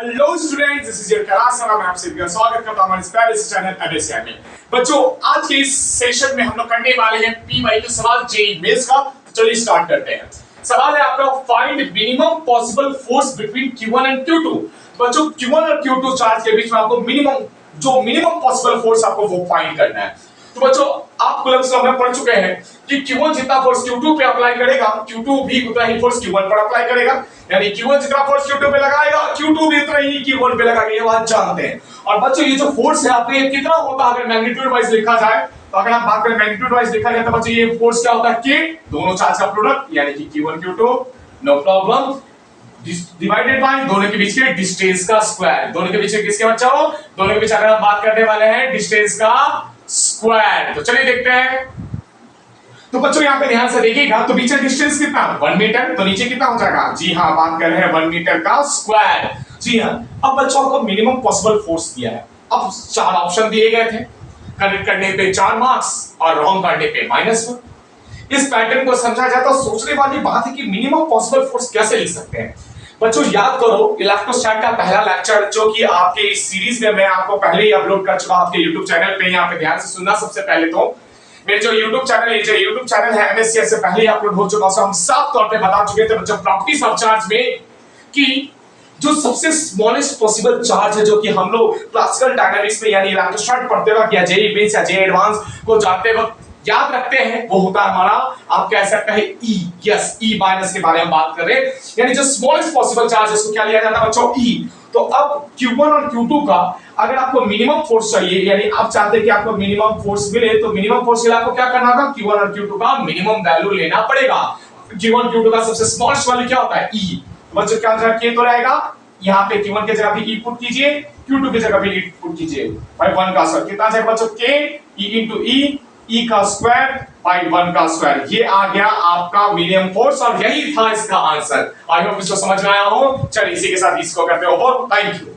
Hello students, this is your Kailash sir. मैं आपसे स्वागत करता हूं हमारे इस प्यारे से चैनल एमएससी में। बच्चों, आज के इस सेशन में हम लोग करने वाले हैं पीवाईक्यू सवाल जेईई मेंस का। तो चलिए स्टार्ट करते हैं। सवाल है आपका, find minimum possible force between Q1 and Q2। बच्चों, Q1 और Q2 चार्ज के बीच में आपको मिनिमम पॉसिबल फोर्स आपको वो फाइंड करना है। तो बच्चों, आप कूलम्ब्स लॉ में पढ़ चुके हैं कि Q1 जितना फोर्स Q2 पे अप्लाई करेगा, Q2 भी उतना ही फोर्स Q1 पर अप्लाई करेगा। यानी Q1 जितना फोर्स Q2 पे लगाएगा, Q2 भी उतना ही Q1 पे लगाएगा। ये बात जानते हैं। और बच्चों, ये जो फोर्स है आपके कितना होता है अगर मैग्नीट्यूड वाइज लिखा जाए, तो अगर आप बात करें मैग्नीट्यूड वाइज लिखा जाए तो बच्चों ये फोर्स क्या होता है, K दोनों चार्ज का प्रोडक्ट यानी कि Q1 Q2 no problem divided by दोनों के बीच के डिस्टेंस का स्क्वायर। दोनों के बीच किसके बच्चों, दोनों के बीच अगर हम बात करने वाले हैं डिस्टेंस का स्क्वायर। तो चलिए देखते हैं। तो बच्चों यहाँ पे ध्यान से देखिएगा, तो पीछे डिस्टेंस कितना 1 मीटर, तो नीचे कितना हो जाएगा, जी हाँ बात कर रहे हैं 1 मीटर का स्क्वायर। जी हाँ। अब बच्चों को मिनिमम पॉसिबल फोर्स दिया है। अब 4 ऑप्शन दिए गए थे, करेक्ट करने पे 4 मार्क्स और रॉन्ग करने पे -1। इस पैटर्न को समझा जाए तो सोचने वाली बात है कि मिनिमम पॉसिबल फोर्स कैसे लिख सकते हैं। बच्चों याद करो, इलेक्ट्रोस्टैट का पहला लेक्चर जो कि आपके इस सीरीज में मैं आपको पहले ही अपलोड कर चुका आपके YouTube चैनल पे। यहाँ पे ध्यान से सुनना। सबसे पहले तो मेरे जो YouTube चैनल है एमएससी से पहले ही अपलोड हो चुका। हम साफ तौर पे बता चुके थे बच्चों प्रॉपर्टीज ऑफ चार्ज में कि जो सबसे स्मॉलेस्ट पॉसिबल चार्ज है, जो कि हम लोग क्लासिकल डायनामिक्स में यानी इलेक्ट्रोस्टैट पढ़ते वक्त या जेईई मेंस या जेईई एडवांस को जाते वक्त याद रखते हैं, वो होता है हमारा, आप कह सकते हैं E। यस, E माइनस के बारे में बात कर रहे हैं। यानी जो स्मॉलेस्ट पॉसिबल चार्ज है उसको क्या लिया जाता है बच्चों, E। तो अब Q1 और Q2 का अगर आपको मिनिमम फोर्स चाहिए, यानी आप चाहते हैं कि आपको मिनिमम फोर्स मिले, तो मिनिमम फोर्स के लिए आपको क्या करना होगा, Q1 और Q2 का मिनिमम वैल्यू लेना पड़ेगा। Q1 Q2 का सबसे स्मॉलेस्ट वैल्यू क्या होता है, E। बच्चों क्या K तो रहेगा, यहाँ पे Q1 की जगह भी E पुट कीजिए, Q2 की जगह भी E पुट कीजिए। भाई 1 का स्क्वायर कितना जाएगा बच्चों, K E into E का स्क्वायर बाय 1 का स्क्वायर। ये आ गया आपका मिनिमम फोर्स और यही था इसका आंसर। आई होप इसको समझ में आया हो। चलिए इसी के साथ इसको करते हैं ओवर। Thank you.